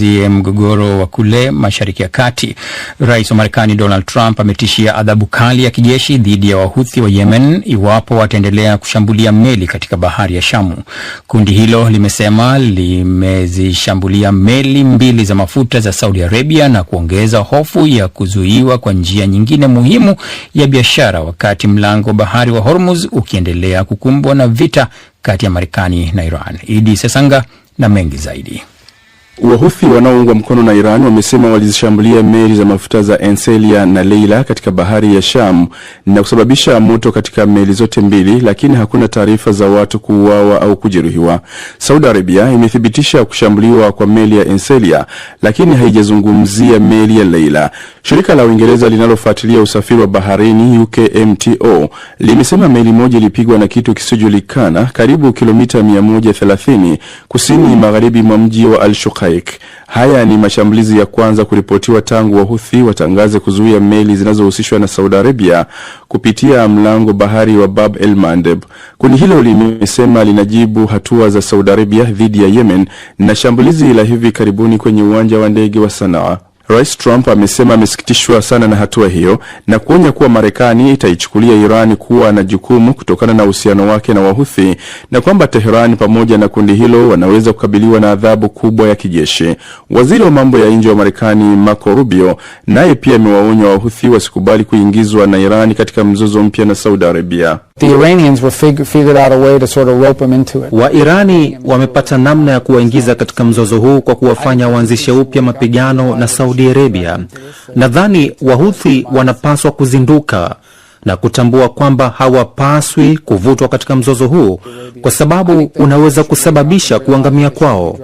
Mgogoro wa kule Mashariki ya Kati. Rais wa Marekani Donald Trump ametishia adhabu kali ya kijeshi dhidi ya Wahuthi wa Yemen iwapo wataendelea kushambulia meli katika bahari ya Shamu. Kundi hilo limesema limezishambulia meli mbili za mafuta za Saudi Arabia na kuongeza hofu ya kuzuiwa kwa njia nyingine muhimu ya biashara wakati mlango bahari wa Hormuz ukiendelea kukumbwa na vita kati ya Marekani na Iran. Idi Sesanga na mengi zaidi. Wahuthi wanaoungwa mkono na Iran wamesema walizishambulia meli za mafuta za Enselia na Leila katika bahari ya Sham na kusababisha moto katika meli zote mbili, lakini hakuna taarifa za watu kuuawa au kujeruhiwa. Saudi Arabia imethibitisha kushambuliwa kwa meli ya Enselia, lakini haijazungumzia meli ya Leila. Shirika la Uingereza linalofuatilia usafiri wa baharini UKMTO limesema meli moja ilipigwa na kitu kisichojulikana karibu kilomita 130 kusini magharibi mwa mji wa Al-Shuqaiq. Haya ni mashambulizi ya kwanza kuripotiwa tangu Wahuthi watangaze kuzuia meli zinazohusishwa na Saudi Arabia kupitia mlango bahari wa Bab el-Mandeb. Kundi hilo limesema linajibu hatua za Saudi Arabia dhidi ya Yemen na shambulizi la hivi karibuni kwenye uwanja wa ndege wa Sanaa. Rais Trump amesema amesikitishwa sana na hatua hiyo na kuonya kuwa Marekani itaichukulia Iran kuwa na jukumu kutokana na uhusiano wake na Wahuthi na kwamba Tehran pamoja na kundi hilo wanaweza kukabiliwa na adhabu kubwa ya kijeshi. Waziri wa mambo ya nje wa Marekani Marco Rubio naye pia amewaonya Wahuthi wasikubali kuingizwa na Iran katika mzozo mpya na Saudi Arabia. The Iranians figured out a way to sort of rope them into it. Wairani wamepata namna ya kuwaingiza katika mzozo huu kwa kuwafanya waanzishe upya mapigano na Saudi Arabia. Nadhani Wahuthi wanapaswa kuzinduka na kutambua kwamba hawapaswi kuvutwa katika mzozo huu kwa sababu unaweza kusababisha kuangamia kwao.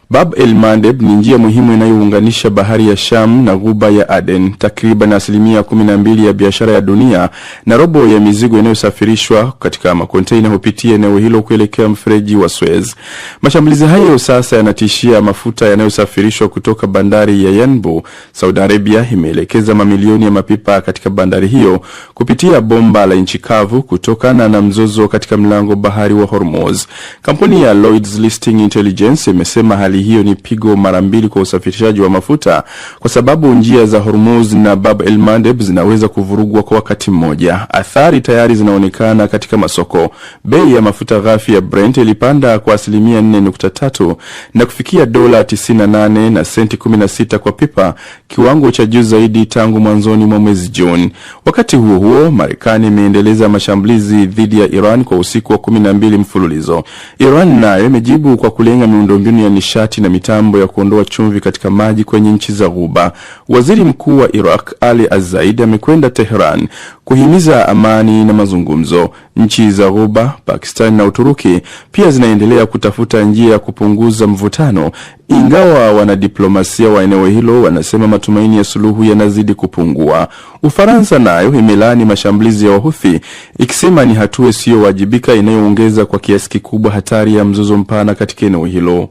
Bab el-Mandeb ni njia muhimu inayounganisha bahari ya Sham na ghuba ya Aden. Takriban 12% ya biashara ya dunia na robo ya mizigo inayosafirishwa katika makonteina hupitia eneo hilo kuelekea mfereji wa Suez. Mashambulizi hayo sasa yanatishia mafuta yanayosafirishwa kutoka bandari ya Yanbu. Saudi Arabia imeelekeza mamilioni ya mapipa katika bandari hiyo kupitia bomba la nchi kavu kutokana na mzozo katika mlango bahari wa Hormuz. Kampuni ya Lloyd's Listing Intelligence imesema hali hiyo ni pigo mara mbili kwa usafirishaji wa mafuta kwa sababu njia za Hormuz na Bab el-Mandeb zinaweza kuvurugwa kwa wakati mmoja. Athari tayari zinaonekana katika masoko. Bei ya mafuta ghafi ya Brent ilipanda kwa 4.3 na kufikia $98 na senti 16 kwa pipa, kiwango cha juu zaidi tangu mwanzoni mwa mwezi Juni. Wakati huo huo, Marekani imeendeleza mashambulizi dhidi ya Iran kwa usiku wa 12 mfululizo. Iran nayo imejibu kwa kulenga miundombinu ya nishati na mitambo ya kuondoa chumvi katika maji kwenye nchi za Ghuba. Waziri Mkuu wa Iraq Ali Az-Zaid amekwenda Tehran kuhimiza amani na mazungumzo. Nchi za Ghuba, Pakistan na Uturuki pia zinaendelea kutafuta njia ya kupunguza mvutano, ingawa wanadiplomasia wa eneo hilo wanasema matumaini ya suluhu yanazidi kupungua. Ufaransa nayo imelaani mashambulizi ya Wahuthi ikisema ni hatua isiyowajibika inayoongeza kwa kiasi kikubwa hatari ya mzozo mpana katika eneo hilo.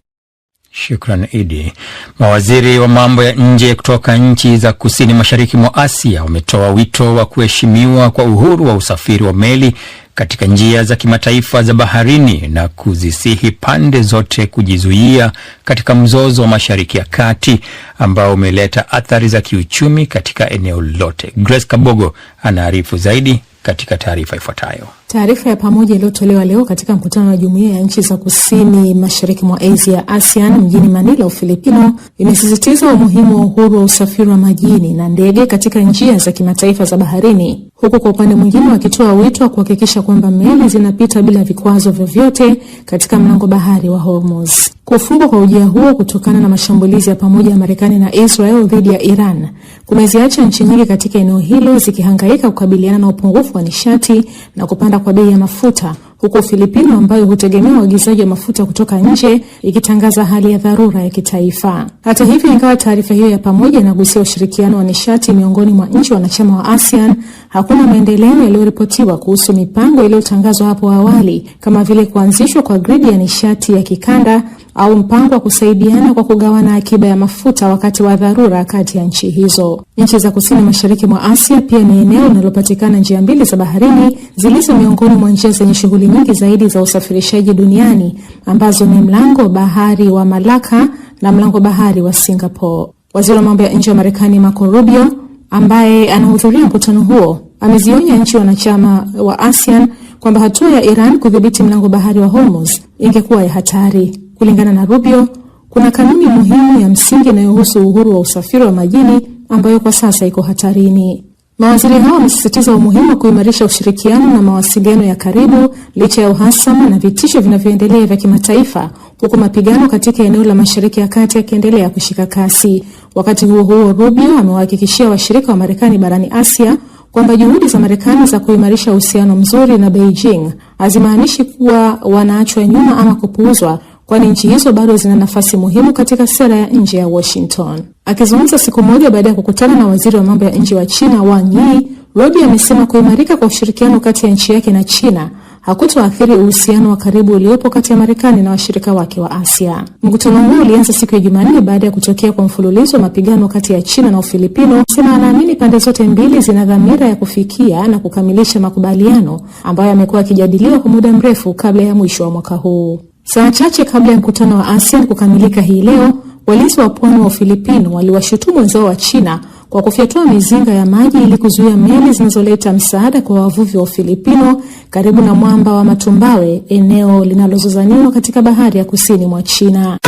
Shukran Idi. Mawaziri wa mambo ya nje kutoka nchi za kusini mashariki mwa Asia wametoa wito wa kuheshimiwa kwa uhuru wa usafiri wa meli katika njia za kimataifa za baharini na kuzisihi pande zote kujizuia katika mzozo wa Mashariki ya Kati ambao umeleta athari za kiuchumi katika eneo lote. Grace Kabogo anaarifu zaidi katika taarifa ifuatayo. Taarifa ya pamoja iliyotolewa leo katika mkutano wa Jumuiya ya nchi za kusini mashariki mwa Asia ASEAN mjini Manila, Ufilipino, imesisitiza umuhimu wa uhuru wa usafiri wa majini na ndege katika njia za kimataifa za baharini, huku kwa upande mwingine wakitoa wito wa kuhakikisha kwamba meli zinapita bila vikwazo vyovyote katika mlango bahari wa Hormuz. Kufungwa kwa ujia huo kutokana na mashambulizi ya pamoja ya Marekani na Israel dhidi ya Iran kumeziacha nchi nyingi katika eneo hilo zikihangaika kukabiliana na upungufu wa nishati na kupanda kwa bei ya mafuta, huko Filipino ambayo hutegemea uagizaji wa mafuta kutoka nje ikitangaza hali ya dharura ya kitaifa. Hata hivyo, ingawa taarifa hiyo ya pamoja inagusia ushirikiano wa nishati miongoni mwa nchi wanachama wa ASEAN, hakuna maendeleo yaliyoripotiwa kuhusu mipango iliyotangazwa hapo awali kama vile kuanzishwa kwa gridi ya nishati ya kikanda au mpango wa kusaidiana kwa kugawana akiba ya mafuta wakati wa dharura kati ya nchi hizo. Nchi za kusini mashariki mwa Asia pia ni eneo linalopatikana njia mbili za baharini zilizo miongoni mwa njia zenye shughuli nyingi zaidi za usafirishaji duniani ambazo ni mlango bahari wa Malaka na mlango bahari wa Singapore. Waziri wa mambo ya nje wa Marekani Marco Rubio, ambaye anahudhuria mkutano huo, amezionya nchi wanachama wa ASEAN kwamba hatua ya Iran kudhibiti mlango bahari wa Hormuz ingekuwa ya hatari. Kulingana na Rubio, kuna kanuni muhimu ya msingi inayohusu uhuru wa usafiri wa majini ambayo kwa sasa iko hatarini. Mawaziri hao wamesisitiza umuhimu wa kuimarisha ushirikiano na mawasiliano ya karibu licha ya uhasama na vitisho vinavyoendelea vya kimataifa, huku mapigano katika eneo la Mashariki ya Kati yakiendelea kushika kasi. Wakati huo huo, Rubio amewahakikishia washirika wa Marekani barani Asia kwamba juhudi za Marekani za kuimarisha uhusiano mzuri na Beijing hazimaanishi kuwa wanaachwa nyuma ama kupuuzwa, kwani nchi hizo bado zina nafasi muhimu katika sera ya nje ya Washington. Akizungumza siku moja baada ya kukutana na waziri wa mambo ya nje wa China Wang Yi, Rubio amesema kuimarika kwa ushirikiano kati ya nchi yake na China hakutoathiri uhusiano wa karibu uliopo kati ya Marekani na washirika wake wa Asia. Mkutano huu ulianza siku ya Jumanne baada ya kutokea kwa mfululizo wa mapigano kati ya China na Ufilipino. Sema anaamini pande zote mbili zina dhamira ya kufikia na kukamilisha makubaliano ambayo yamekuwa yakijadiliwa kwa muda mrefu kabla ya mwisho wa mwaka huu. Saa chache kabla ya mkutano wa ASEAN kukamilika hii leo, walinzi wa pwani wa Ufilipino waliwashutumu wenzao wa China kwa kufyatua mizinga ya maji ili kuzuia meli zinazoleta msaada kwa wavuvi wa Ufilipino karibu na mwamba wa Matumbawe, eneo linalozozaniwa katika bahari ya kusini mwa China.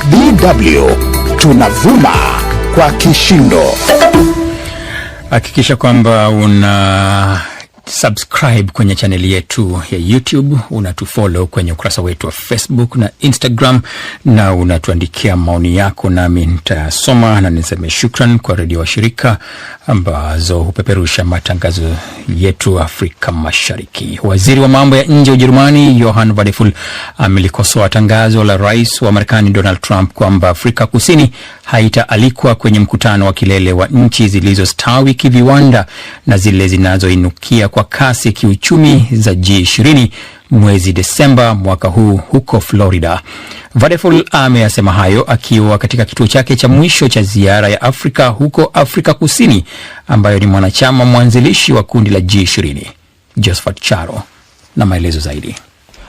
DW tunavuma kwa kishindo. Hakikisha kwamba una subscribe kwenye chaneli yetu ya YouTube, unatufollow kwenye ukurasa wetu wa Facebook na Instagram, na unatuandikia maoni yako nami nitasoma na niseme shukran kwa redio wa shirika ambazo hupeperusha matangazo yetu Afrika Mashariki. Waziri wa mambo ya nje wa Ujerumani Johann Vadeful amelikosoa tangazo la rais wa Marekani Donald Trump kwamba Afrika Kusini haitaalikwa kwenye mkutano wa kilele wa nchi zilizostawi kiviwanda na zile zinazoinukia kwa kasi kiuchumi za G20 mwezi Desemba mwaka huu huko Florida. Vadeful ameyasema hayo akiwa katika kituo chake cha mwisho cha ziara ya Afrika huko Afrika Kusini, ambayo ni mwanachama mwanzilishi wa kundi la G20. Josephat Charo na maelezo zaidi.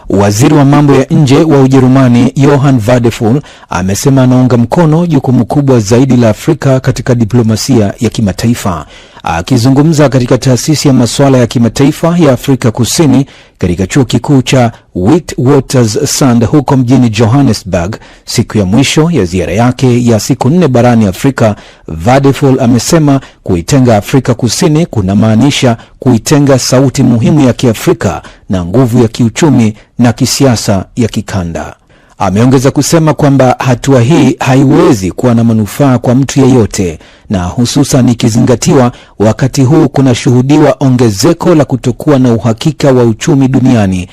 Waziri wa mambo ya nje wa Ujerumani Johann Vadeful amesema anaunga mkono jukumu kubwa zaidi la Afrika katika diplomasia ya kimataifa. Akizungumza katika taasisi ya masuala ya kimataifa ya Afrika Kusini katika chuo kikuu cha Witwatersrand huko mjini Johannesburg siku ya mwisho ya ziara yake ya siku 4 barani Afrika, Vadeful amesema kuitenga Afrika Kusini kunamaanisha kuitenga sauti muhimu ya Kiafrika na nguvu ya kiuchumi na kisiasa ya kikanda. Ameongeza kusema kwamba hatua hii haiwezi kuwa na manufaa kwa mtu yeyote, na hususan ikizingatiwa wakati huu kuna shuhudiwa ongezeko la kutokuwa na uhakika wa uchumi duniani